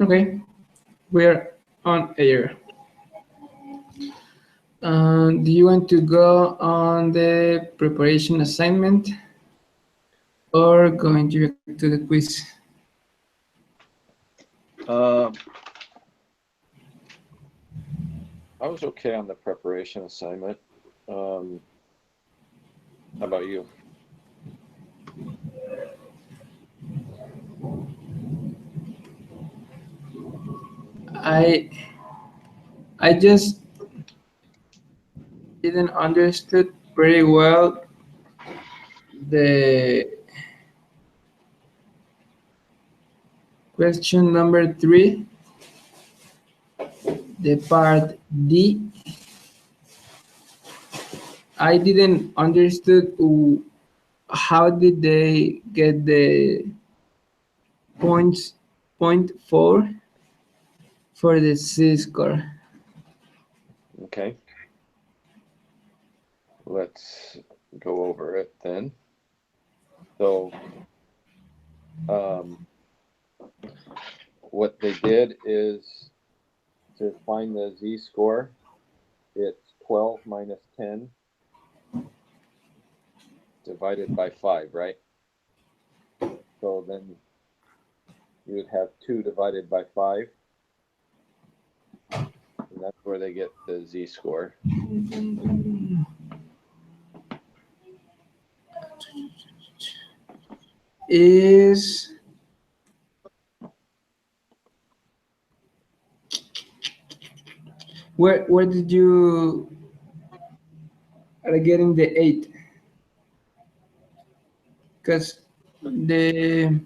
Okay, we're on air. Do you want to go on the preparation assignment or going direct to the quiz? I was okay on the preparation assignment. How about you? I I just didn't understood pretty well the question number 3, the part D. I didn't understood how did they get the points point 4 for the C score. Okay. Let's go over it then. So what they did is to find the z-score, it's 12 minus 10 divided by 5, right? So then you would have 2 divided by 5. And that's where they get the z-score. Is where did you are getting the 8? Because the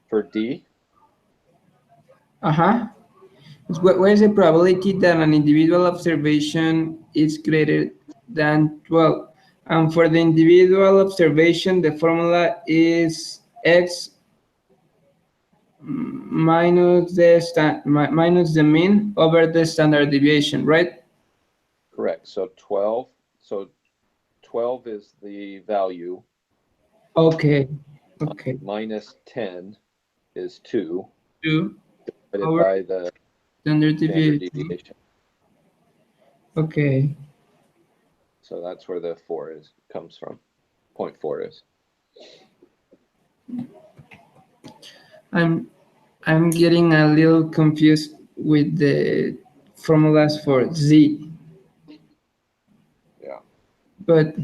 For D, where is the probability that an individual observation is greater than 12? And for the individual observation, the formula is x minus the mean over the standard deviation, right? correct. So 12. So 12 is the value. Okay. Okay. Minus 10 is 2. 2 Divided over by the standard standard deviation. deviation. Okay. So that's where the 4 comes from. 0.4 is. I'm getting a little confused with the formulas for Z. Yeah. But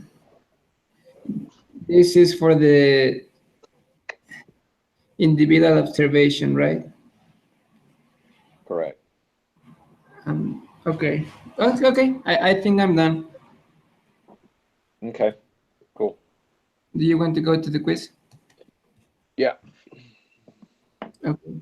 this is for the individual observation, right? Correct. Okay. Okay. I think I'm done. Okay. Cool. Do you want to go to the quiz? Yeah. Okay.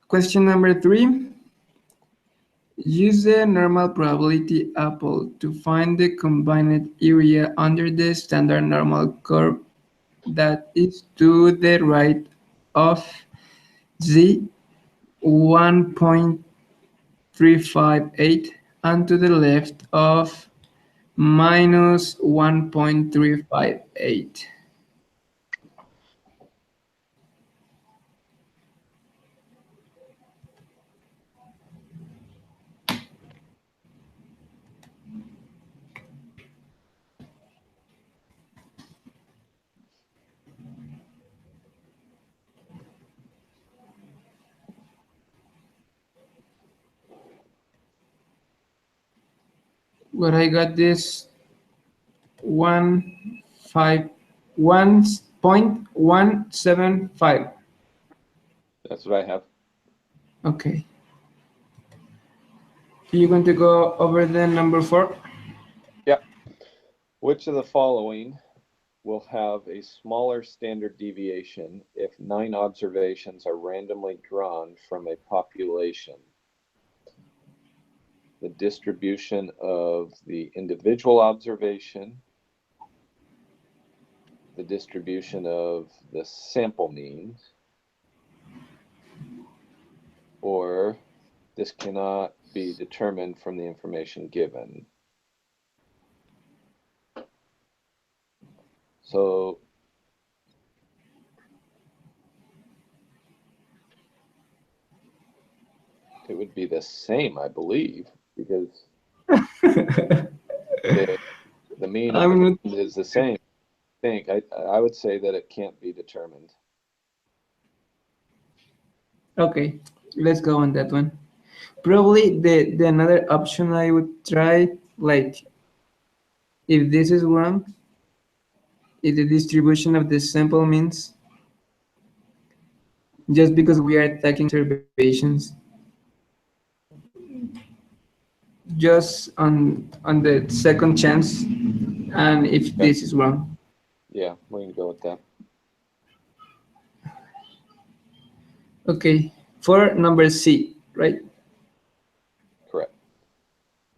Question number 3. Use the normal probability apple to find the combined area under the standard normal curve that is to the right of Z 1.358 and to the left of minus 1.358. Where I got this 1.175. That's what I have. Okay. Do you want to go over the number 4? Yeah. Which of the following will have a smaller standard deviation if 9 observations are randomly drawn from a population the distribution of the individual observation, the distribution of the sample means, or this cannot be determined from the information given. So it would be the same, I believe, because the mean and the I'm mean not is the same. I would say that it can't be determined. okay. Let's go on that one. Probably the another option I would try, like if this is wrong, if the distribution of the sample means just because we are taking observations just on the second chance, and if Okay. this is wrong. Yeah, we can go with that. Okay, for number C, right? Correct.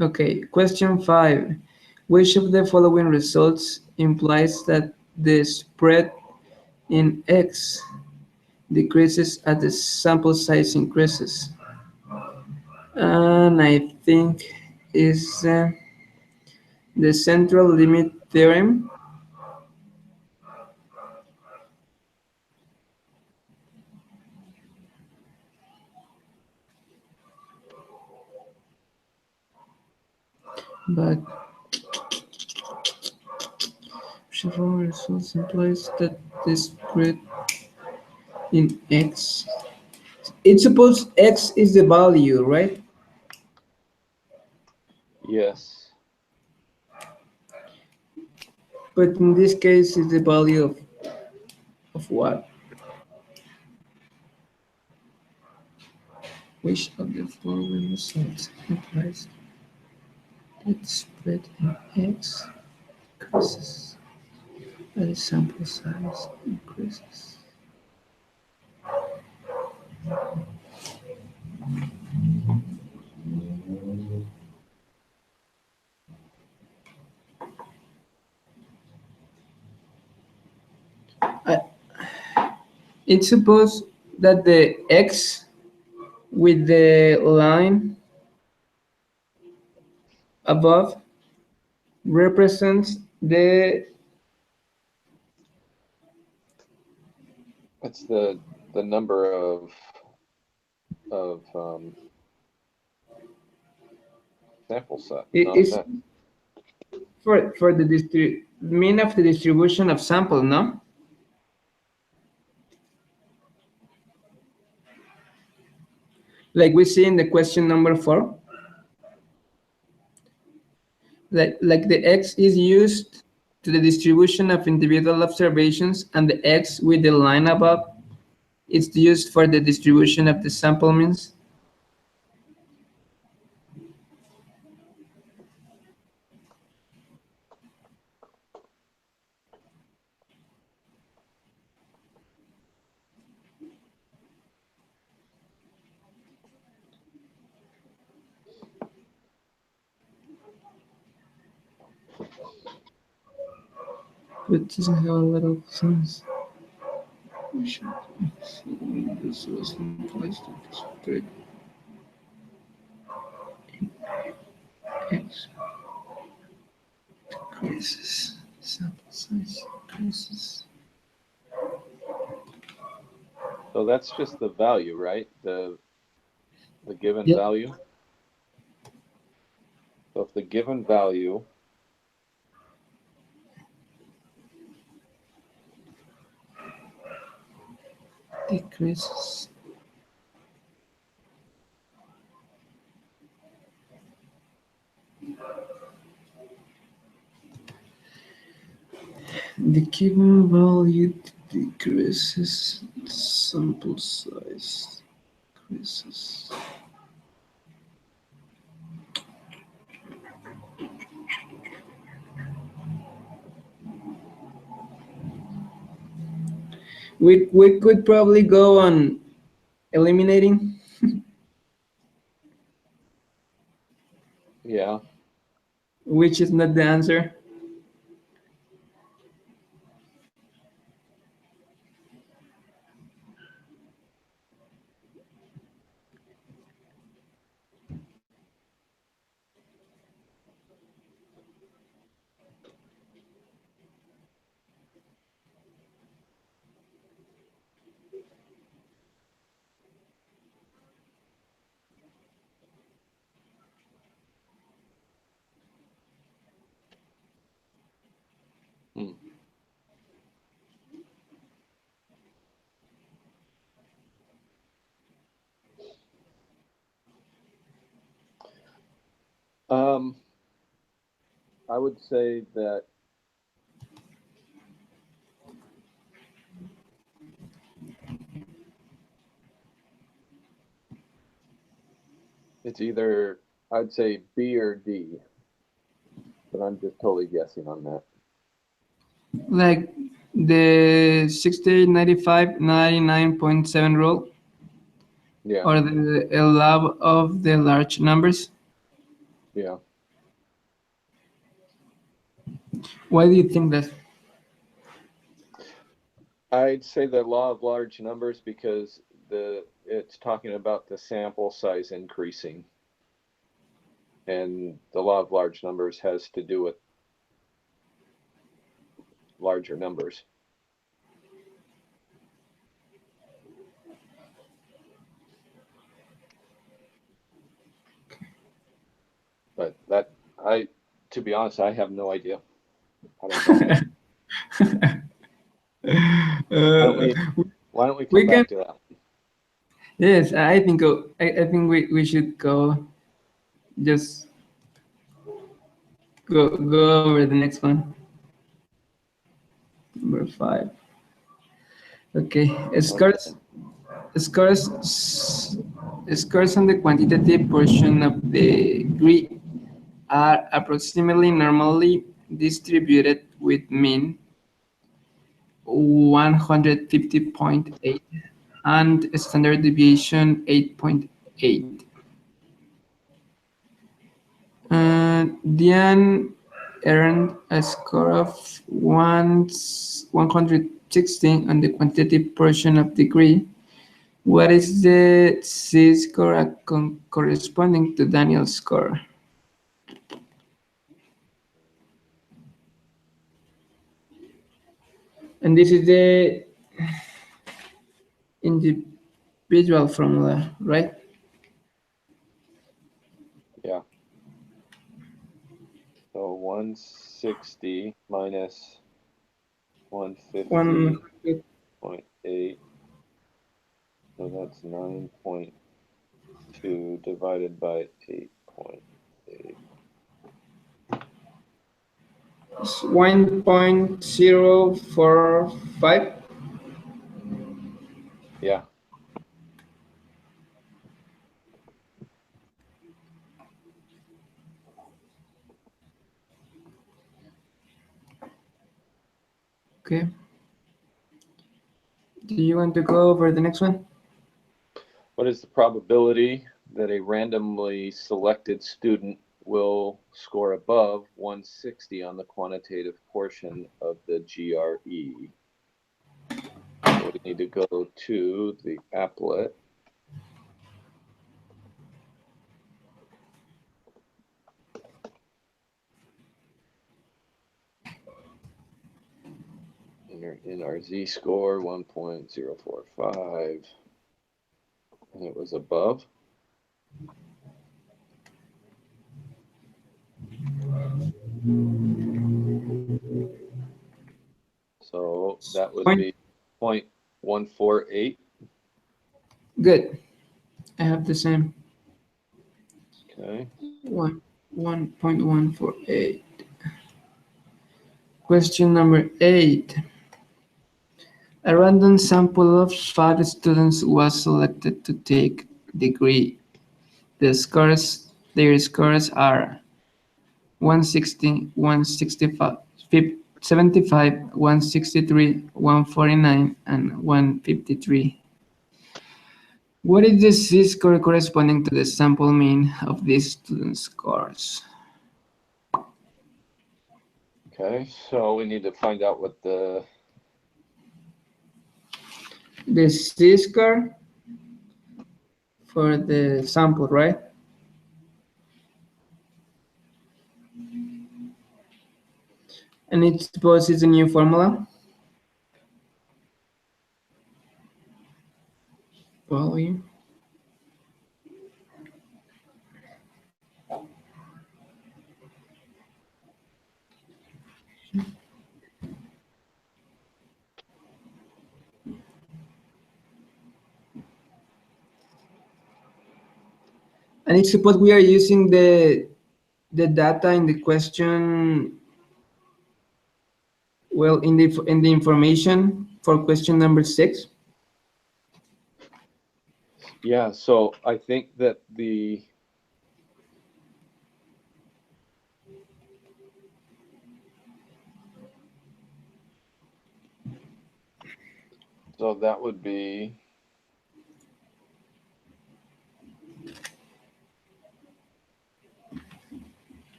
Okay, question 5. Which of the following results implies that the spread in X decreases as the sample size increases? And I think is the central limit theorem. But several results implies that the spread in X. It's suppose X is the value, right? Yes. But in this case, it's the value of what? Which of the following results implies that the spread in X increases as the sample size increases? I, it's supposed that the X with the line above represents It's the number of sample set, not it's effect. for the mean of the distribution of sample, no? Like we see in the question number 4, like the X is used to the distribution of individual observations, and the X with the line above it's used for the distribution of the sample means. It doesn't have a lot of sense. We should see this was implies that the spread X increases, sample size increases. So that's just the value, right? The given Yep. value. So if the given value Decreases. The given value decreases, the sample size increases. We could probably go on eliminating. Yeah. which is not the answer. Hmm. Um, I would say that it's either, I'd say B or D, but I'm just totally guessing on that. Like the 60, 95, 99.7 rule, Yeah. or the love of the large numbers. Yeah. Why do you think that? I'd say the law of large numbers because it's talking about the sample size increasing, and the law of large numbers has to do with larger numbers. But to be honest, I have no idea. I don't know. Why don't Uh, we why don't we come we can. back to that? Yes, I think we should go. Just go over the next one. Number 5. Okay. Okay. Scores scores on the quantitative portion of the degree are approximately normally distributed with mean 150.8 and standard deviation 8.8. Diane earned a score of 116 on the quantitative portion of degree. What is the C-score corresponding to Daniel's score? And this is the individual formula, right? Yeah. So 160 minus One 150.8. So that's 9.2 divided by 8.8. 1.045. Yeah. Okay. Do you want to go over the next one? What is the probability that a randomly selected student will score above 160 on the quantitative portion of the GRE? So we need to go to the applet. In our z-score 1.045, and it was above. So that would Point. be 0.148. Good. I have the same. Okay. 1.148. Question number 8. A random sample of 5 students was selected to take degree. Their scores are 160, 165, 75, 163, 149, and 153. What is the z-score corresponding to the sample mean of these student scores? Okay, so we need to find out what the z-score for the sample, right? And it's suppose it's a new formula. Volume. And it's suppose we are using the data in the question, well, in the information for question number 6. Yeah, so I think that so that would be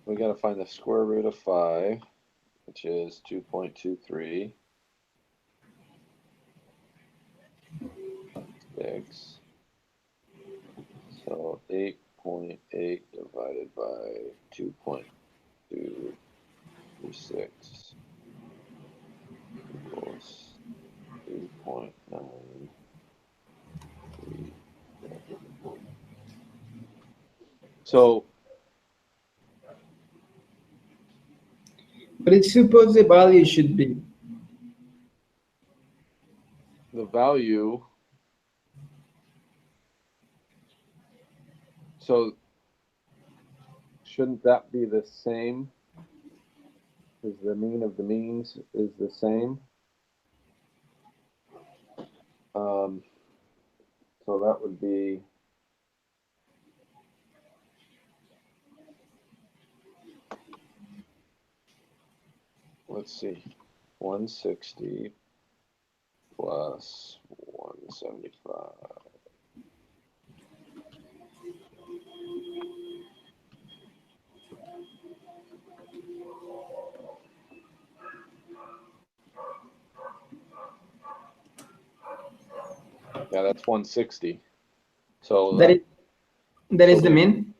we got to find the square root of 5, which is 2.23. 6. So 8.8 divided by 2.236 equals 3.937. So But it's suppose the value should be. the value, so shouldn't that be the same? Because the mean of the means is the same. So that would be, let's see, 160 plus 175. Yeah, that's 160. So That is the mean.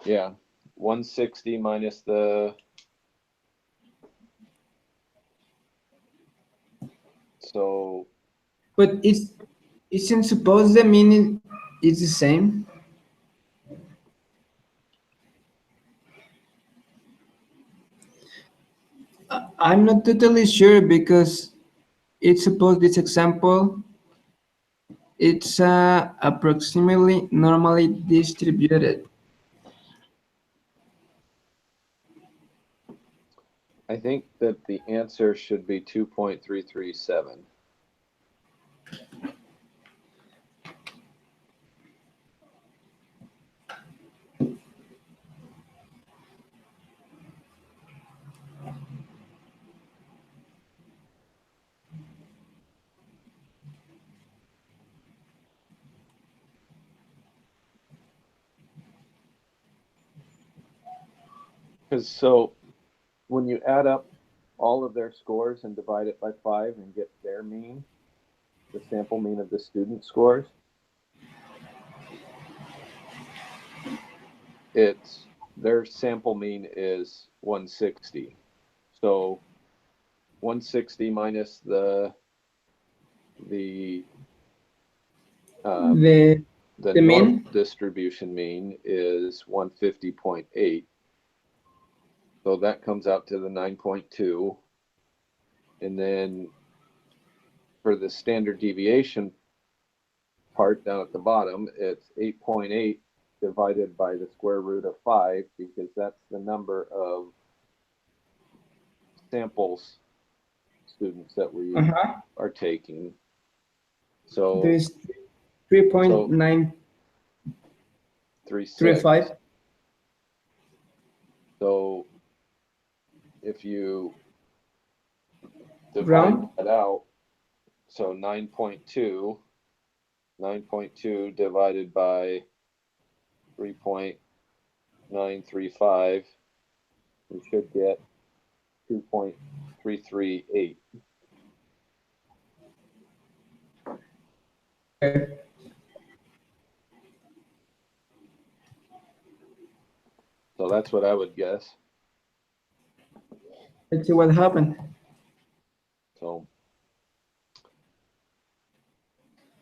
Yeah, 160 minus the, so But isn't suppose the mean is the same? I'm not totally sure because it's suppose this example it's approximately normally distributed. I think that the answer should be 2.337. Because so when you add up all of their scores and divide it by 5 and get their mean, the sample mean of the student scores, it's their sample mean is 160. So 160 minus the The the the normal mean. distribution mean is 150.8. So that comes out to the 9.2. And then for the standard deviation part down at the bottom, it's 8.8 divided by the square root of 5, because that's the number of samples students that we are taking. So There's 3.935. So if you divide Round? that out. So 9.2 divided by 3.935, we should get 2.338. Okay. So that's what I would guess. Let's see what happened. So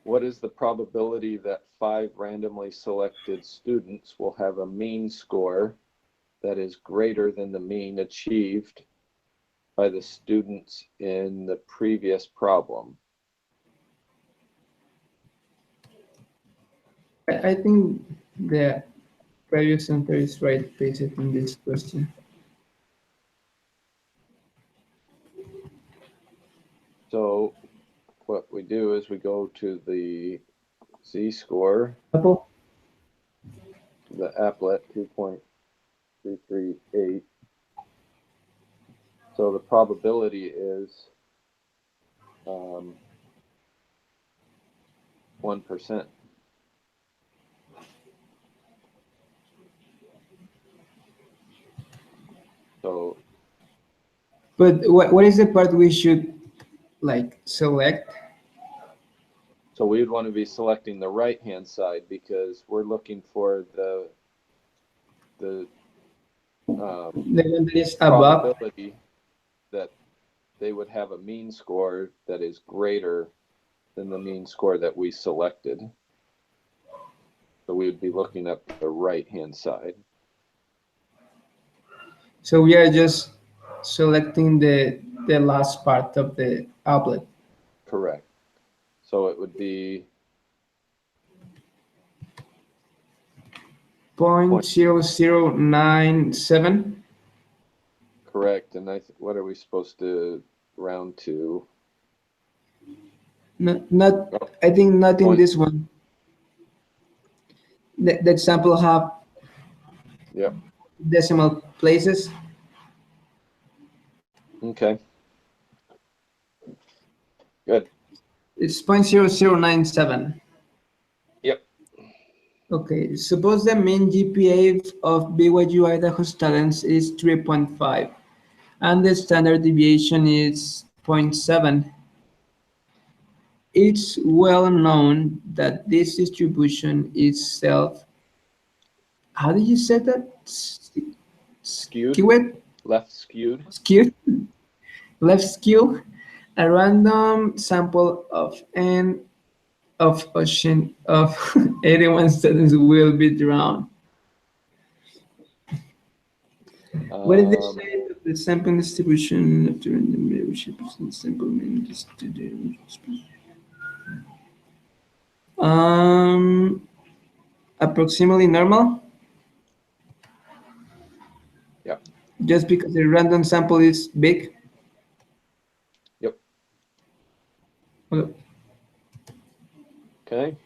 what is the probability that 5 randomly selected students will have a mean score that is greater than the mean achieved by the students in the previous problem? I think the previous answer is right based on this question. So what we do is we go to the z-score, Apple? the applet 2.338. So the probability is 1%. So But what is the part we should like select? so we would want to be selecting the right hand side because we're looking for the The one that is above. probability that they would have a mean score that is greater than the mean score that we selected. So we would be looking at the right hand side. So we are just selecting the last part of the applet. Correct. So it would be 0.0097. correct. And what are we supposed to round to? Not Oh, I think not in point. this one. The example have Yep. decimal places. Okay. Good. It's 0.0097. Yep. Okay, suppose the mean GPA of BYU Idaho students is 3.5 and the standard deviation is zero point 0.7. It's well known that this distribution is how do you say that? Skewed. Skewed? Left skewed. Skewed? Left skew? A random sample of n of ocean of 81 students will be drawn. What is the shape of the sample distribution of the random variable percent sample mean distribution? Approximately normal, Yep. just because the random sample is big. Yep. Well, Okay.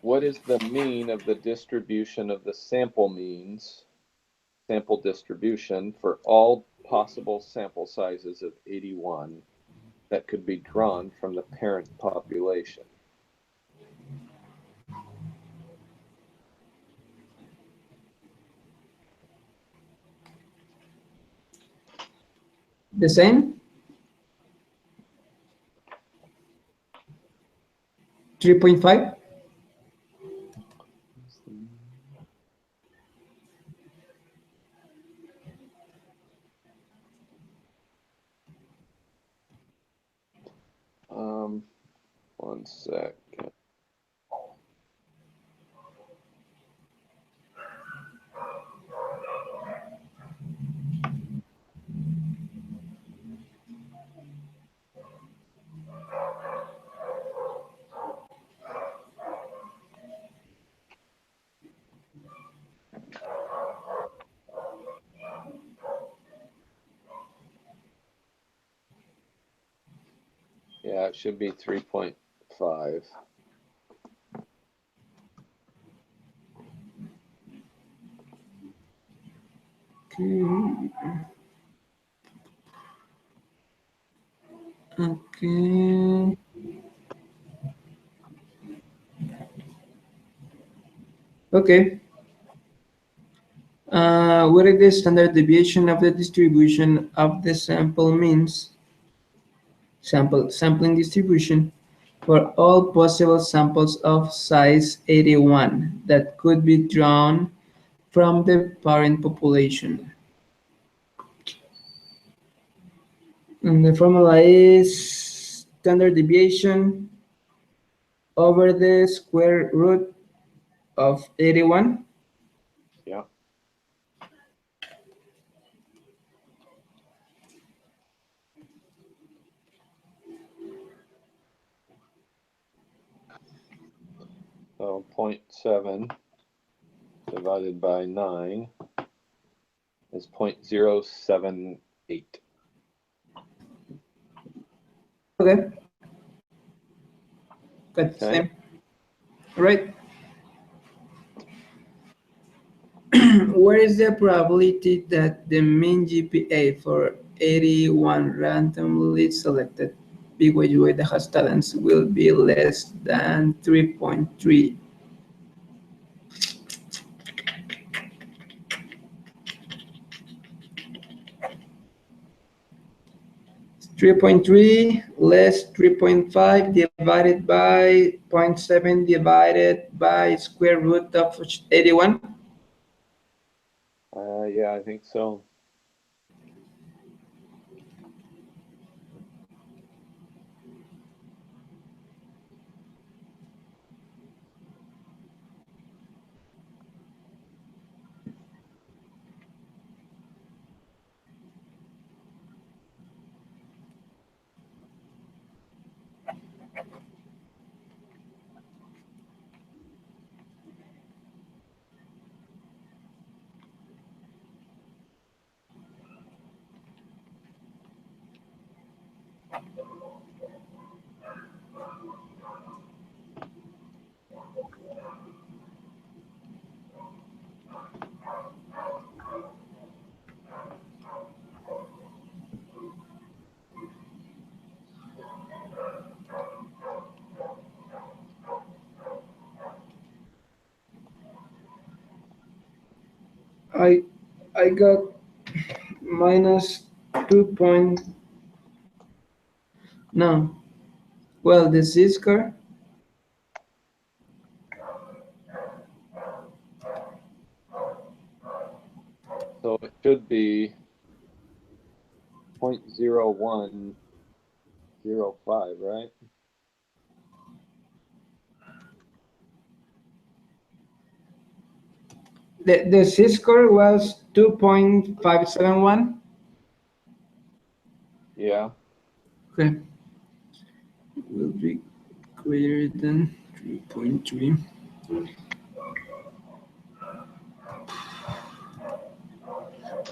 What is the mean of the distribution of the sample distribution for all possible sample sizes of 81 that could be drawn from the parent population? the same, 3.5. One sec. Yeah, it should be 3.5. Okay. Okay. Okay. What is the standard deviation of the distribution of the sample means sampling distribution for all possible samples of size 81 that could be drawn from the parent population? And the formula is standard deviation over the square root of 81. Yeah. So 0.7 divided by 9 is 0.078. Okay, got the Okay. same. Right. What is the probability that the mean GPA for 81 randomly selected big way that has talents will be less than 3.3? 3.3 less 3.5 divided by zero point 0.7 divided by square root of 81. Yeah, I think so. I I got minus 2 point, no, well, the z-score, So it should be 0.0105, right? the z-score was 2.571. Yeah. Okay, will be greater than 3.3.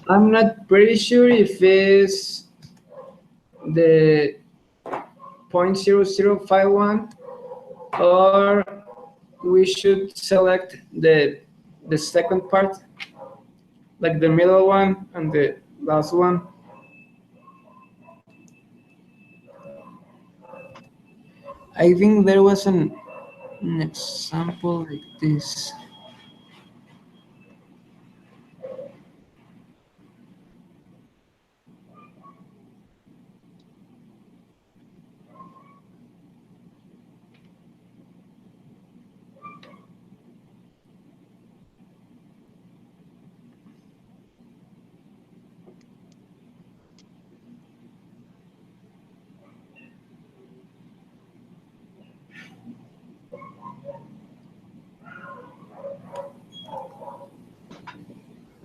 I'm not pretty sure if it's the 0.0051 or we should select the second part, like the middle one and the last one. I think there was an example like this.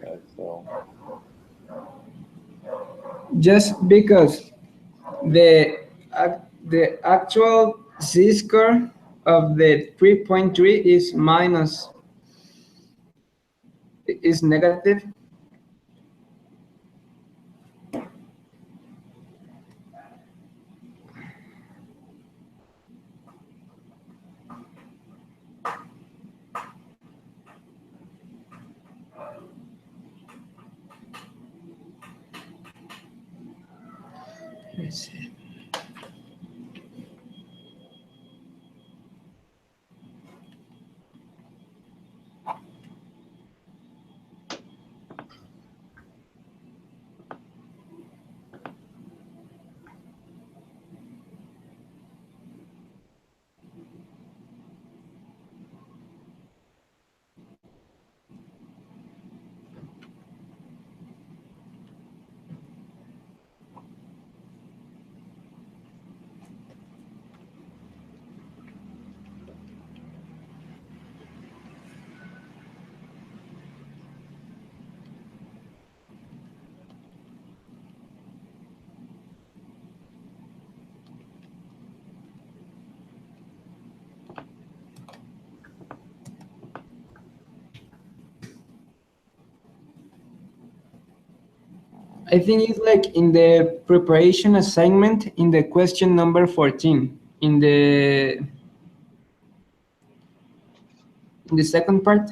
Okay, so Just because the actual z-score of the 3.3 is minus, is negative. is it? I think it's like in the preparation assignment in the question number 14 in the second part.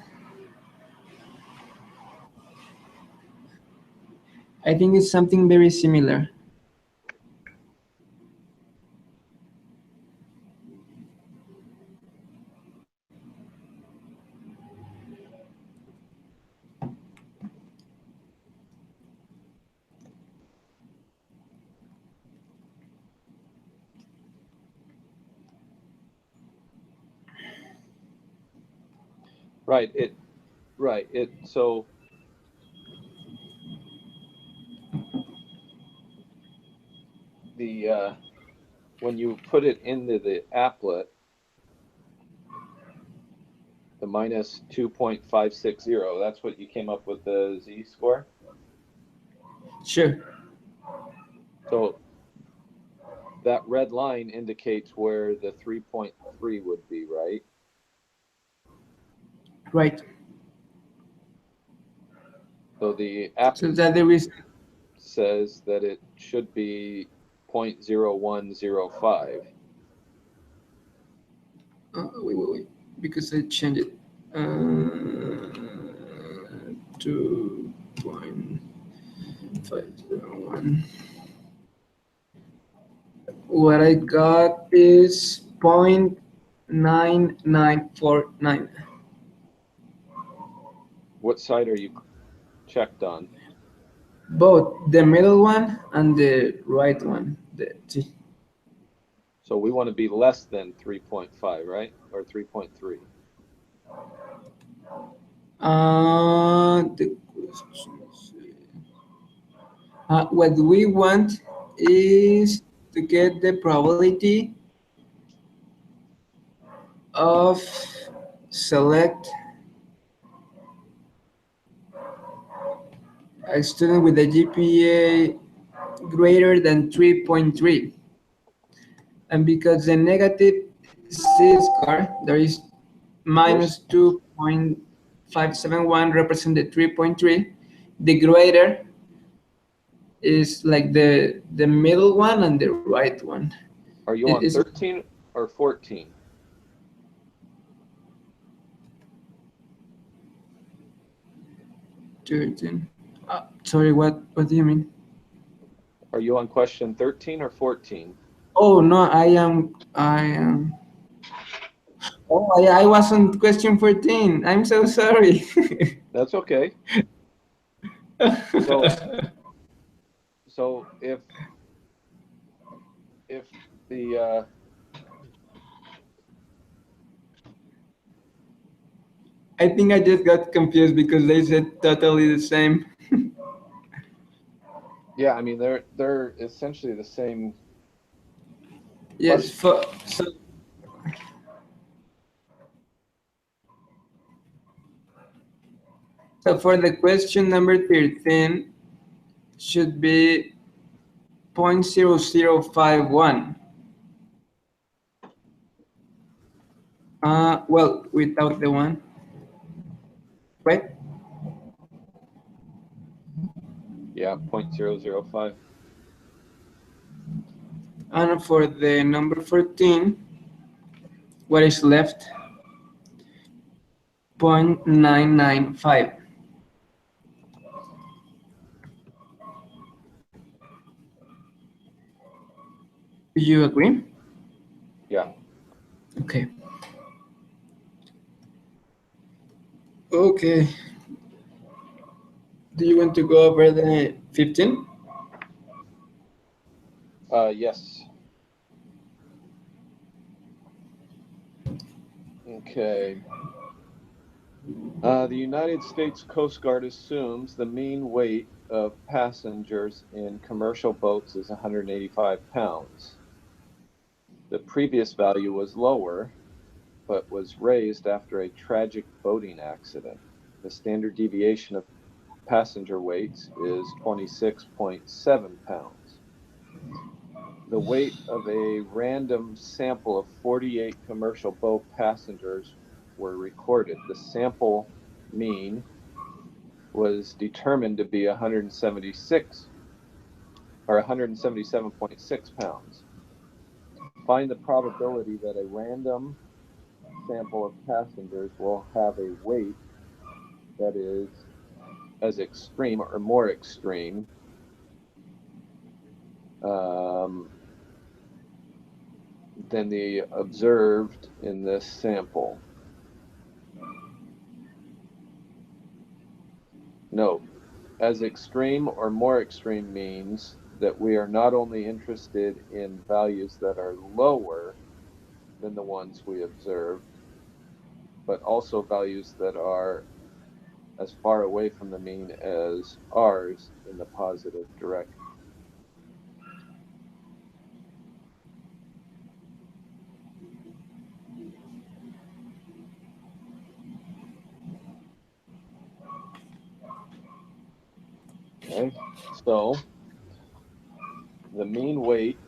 I think it's something very similar. Right. So the when you put it into the applet, the minus 2.560, that's what you came up with the z-score. Sure. So that red line indicates where the 3.3 would be, right? Right. So the So applet that there is. says that it should be 0.0105. Wait, because I changed it. 2.501. What I got is 0.9949. What side are you checked on? Both the middle one and the right one. So we want to be less than 3.5, right? Or 3.3. The question is, what we want is to get the probability of select a student with a GPA greater than 3.3. And because the negative z-score, there is minus 2.571 represent the 3.3. The greater is like the middle one and the right one. Are you on 13 or 14? 13. Sorry, what do you mean? Are you on question 13 or 14? Oh no, I am. Oh, I was on question 14. I'm so sorry. That's okay. So if the I think I just got confused because they said totally the same. yeah, I mean they're essentially the same. Yes, so for the question number 13 should be 0.0051. Well, without the one, right? Yeah, 0.005. And for the number 14, what is left? 0.995. You agree? Yeah. Okay. Okay. Do you want to go over the 15? Yes. Okay. The United States Coast Guard assumes the mean weight of passengers in commercial boats is 185 pounds. The previous value was lower, but was raised after a tragic boating accident. The standard deviation of passenger weights is 26.7 pounds. The weight of a random sample of 48 commercial boat passengers were recorded. The sample mean was determined to be 176 or 177.6 pounds. Find the probability that a random sample of passengers will have a weight that is as extreme or more extreme um, than the observed in this sample. Note, as extreme or more extreme means that we are not only interested in values that are lower than the ones we observed, but also values that are as far away from the mean as ours in the positive direction. Okay, so the mean weight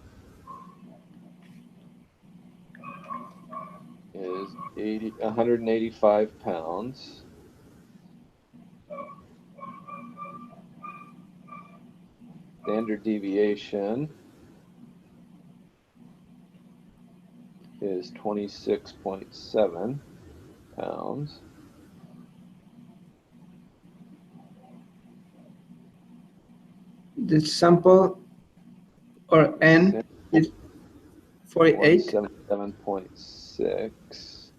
is 185 pounds. Standard deviation is 26.7 pounds. The sample or The N sample is 48. 177.6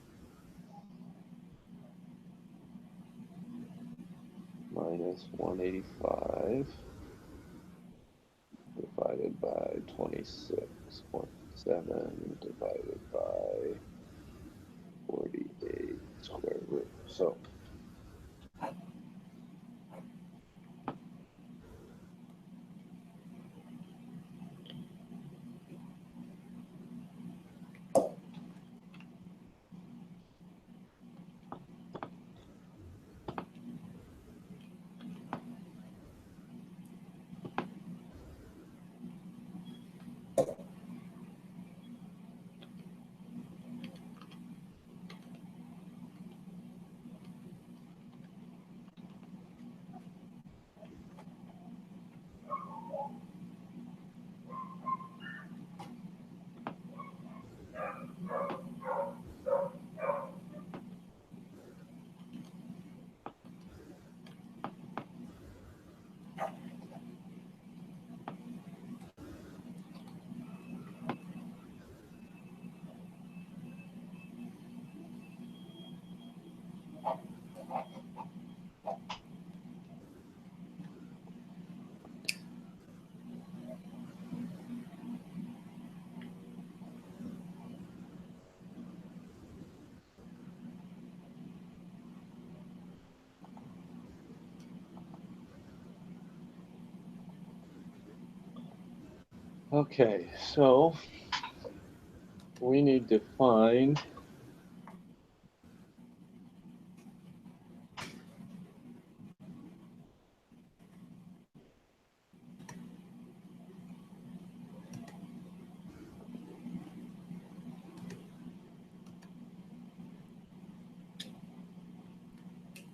minus 185 divided by 26.7 divided by 48 square root. So okay, so we need to find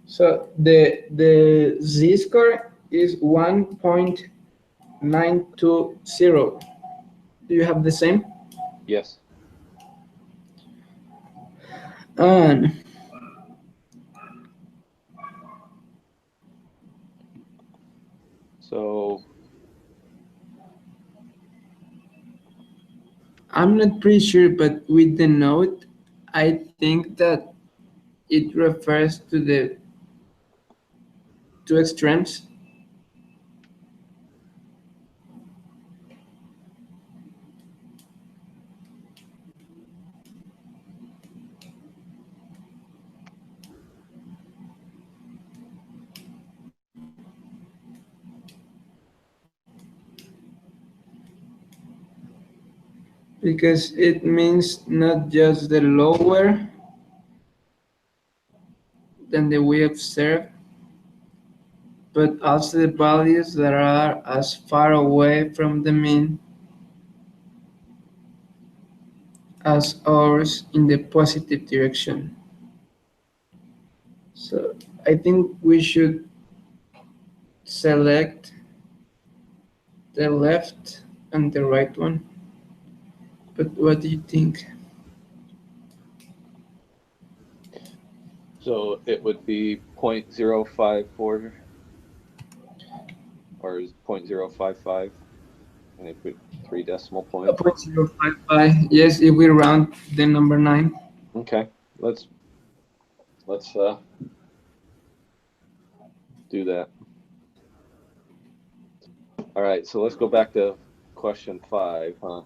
So the Z score is 1.920. Do you have the same? yes. And So I'm not pretty sure, but with the note, I think that it refers to the two extremes. Because it means not just the lower than the we observe, but also the values that are as far away from the mean as ours in the positive direction. So I think we should select the left and the right one. But what do you think? So it would be 0.054 or is 0.055, and they put 3 decimal points. 0.055. Yes, if we round the number 9. Okay, let's do that. All right, so let's go back to question 5, huh?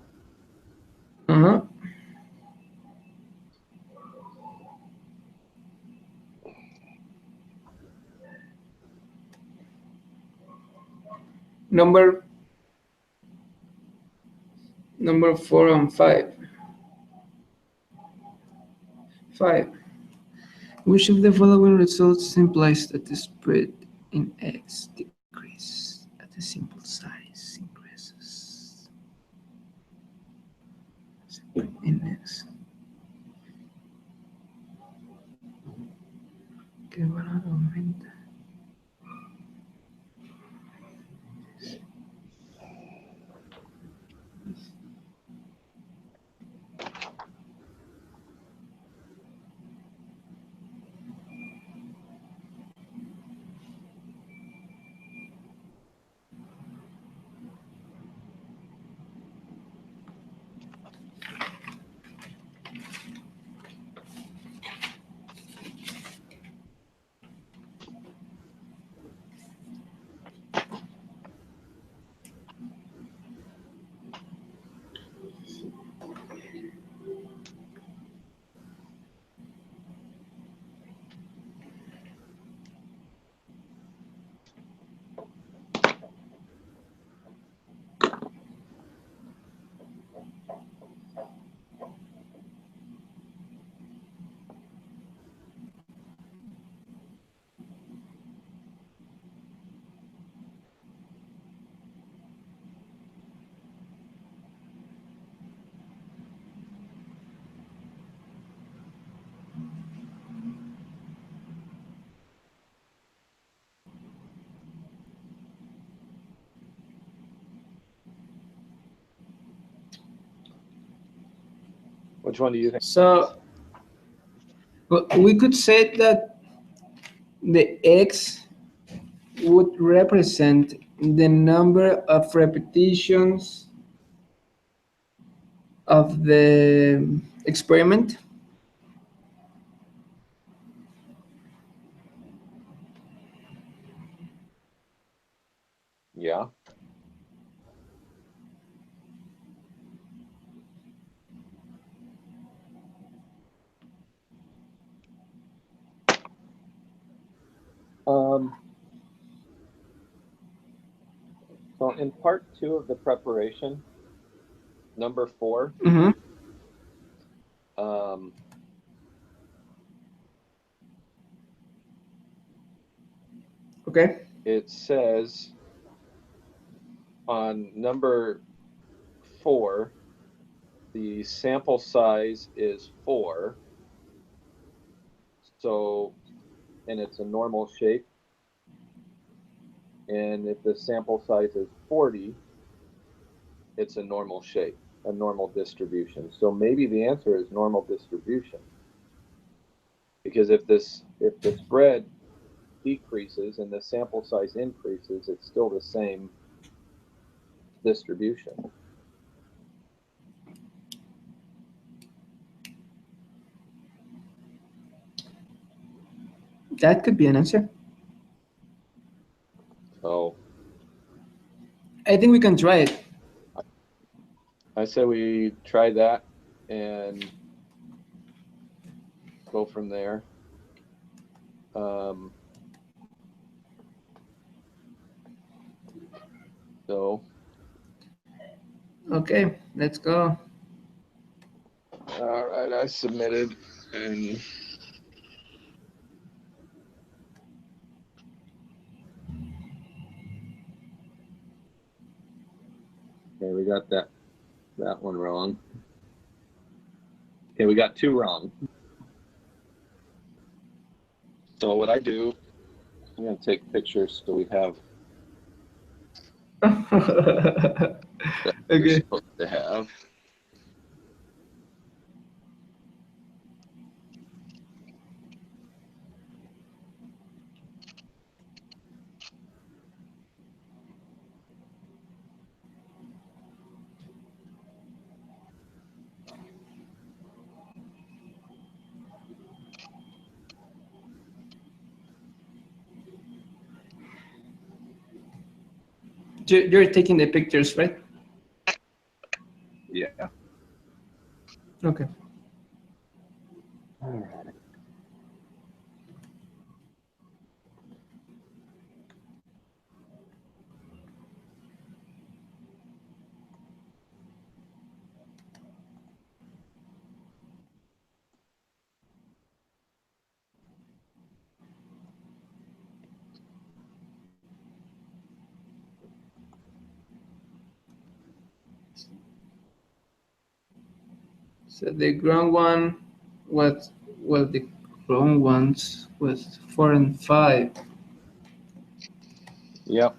Uh-huh. Number 4 and 5. 5. Which of the following results implies that the spread in x decreases at the simple size increases? Spread in x. Que valor aumenta. Which one do you think? So well, we could say that the x would represent the number of repetitions of the experiment. Yeah. Um, so in part 2 of the preparation, number 4, Mm-hmm. um, Okay. it says on number 4, the sample size is 4. So, and it's a normal shape. And if the sample size is 40, it's a normal shape, a normal distribution. So maybe the answer is normal distribution. Because if the spread decreases and the sample size increases, it's still the same distribution. That could be an answer. So I think we can try it. I say we try that and go from there. Um, so, Okay, let's go. all right, I submitted and okay, we got that one wrong. Okay, we got 2 wrong. So what I do, I'm gonna take pictures so we have that you're Okay. supposed to have. You're taking the pictures, right? Yeah. Okay. All right. So the ground one was, well, the ground ones was 4 and 5. Yep.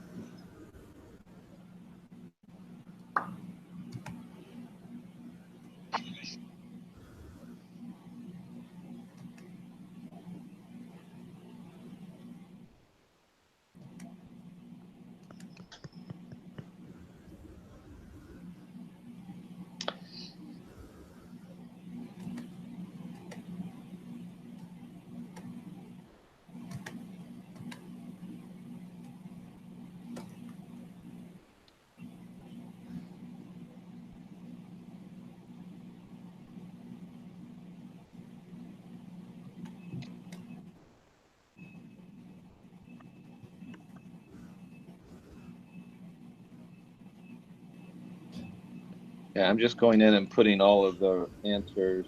Yeah, I'm just going in and putting all of the answers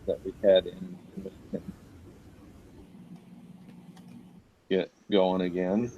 that we had in, and we can get going again.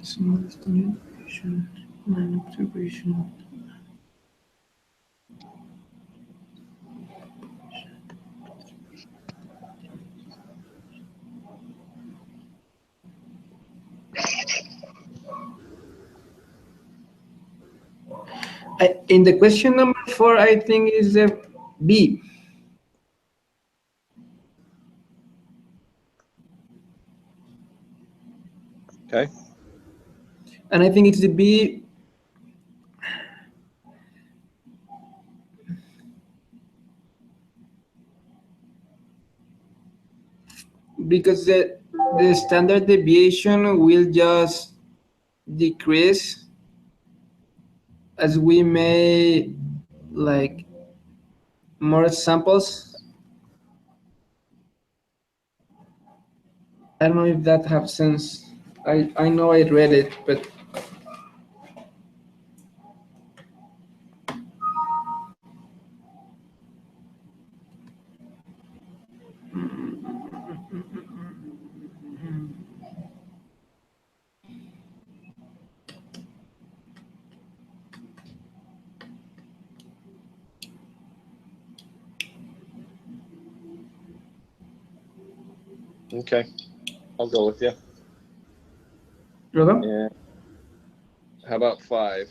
Small study observation, line observation. In the question number 4, I think is the B. Okay. And I think it's the B because the standard deviation will just decrease as we may like more samples. I don't know if that has sense. I know I read it, but Okay. I'll go with you. Rodo? And how about 5?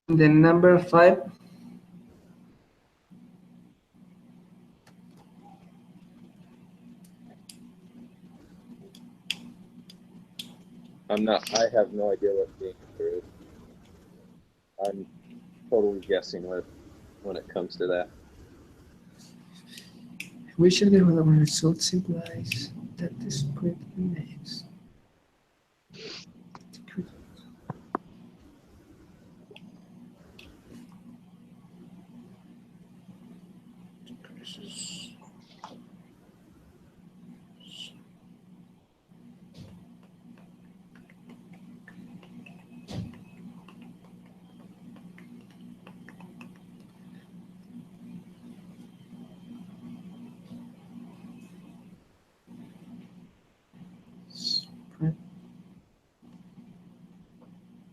The number 5. I have no idea what the answer is. I'm totally guessing when it comes to that. Which of the following results implies that the spread index decreases? Spread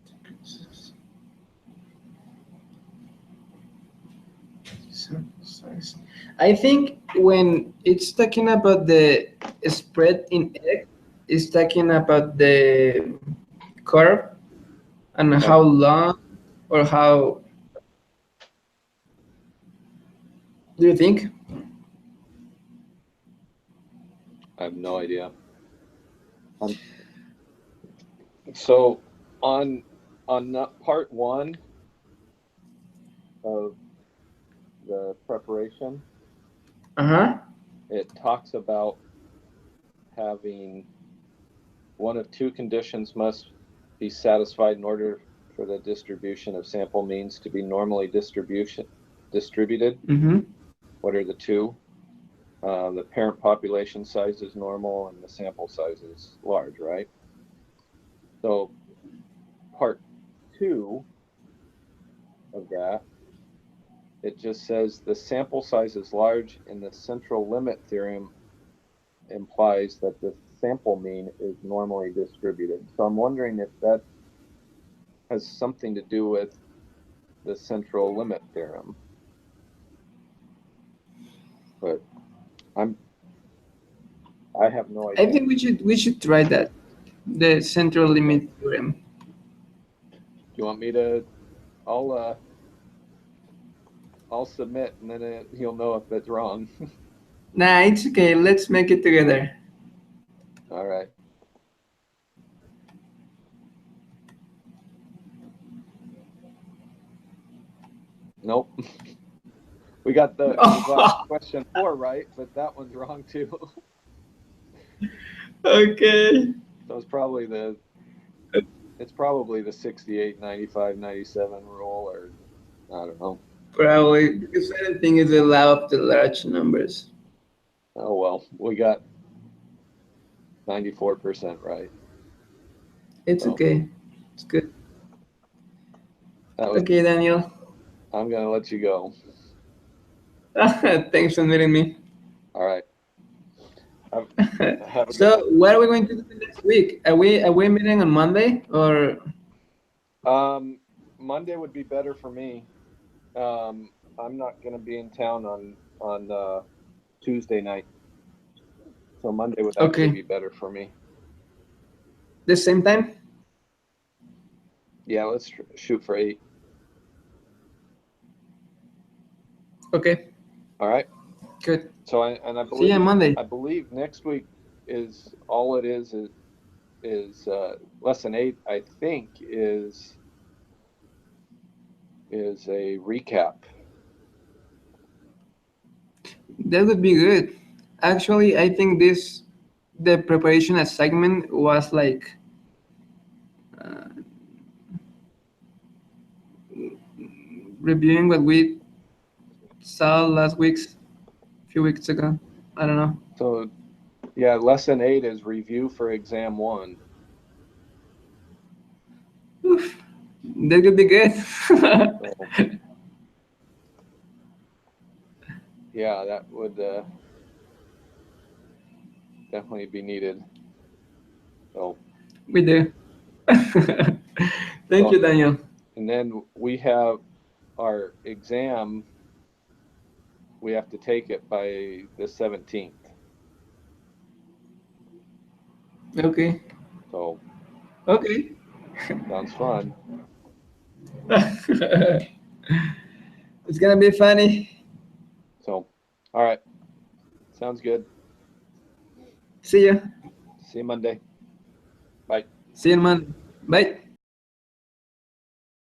decreases. Sample size. I think when it's talking about the spread in X, it's talking about the curve and how long or how do you think? I have no idea. So on part 1 of the preparation, Uh-huh. it talks about having one of 2 conditions must be satisfied in order for the distribution of sample means to be normally distributed. Mm-hmm. What are the 2? The parent population size is normal and the sample size is large, right? So part 2 of that, it just says the sample size is large and the central limit theorem implies that the sample mean is normally distributed. So I'm wondering if that has something to do with the central limit theorem. But I have no I idea. think we should try that. The central limit theorem. Do you want me to? I'll submit, and then you'll know if it's wrong. Nah, it's okay. Let's make it together. All right. Nope. We got question 4 right, but that one's wrong too. Okay. So it's probably the 68, 95, 97 rule, or I don't know. Probably because I don't think it's the law of the large numbers. Oh well, we got 94% right. It's So okay. It's good. that was. Okay, Daniel. I'm gonna let you go. Thanks for meeting me. All right. Have a good So what are we going to do next week? Are we meeting on Monday or one. Monday would be better for me. I'm not going to be in town on Tuesday night, so Monday would actually okay, be better for me. the same time? Yeah, let's shoot for 8. Okay, All right. good. So I See you on Monday. believe next week is all it is lesson 8. I think is a recap. That would be good. Actually, I think the preparation assignment was like reviewing what we saw last week's few weeks ago. I don't know. So yeah, lesson 8 is review for exam 1. Oof, that could be good. So yeah, that would definitely be needed. So We do. Thank so you, Daniel. and then we have our exam. We have to take it by the 17th. Okay. So Okay. sounds fun. It's gonna be funny. So all right, sounds good. See ya. See you Monday. Bye. See you on Monday. Bye.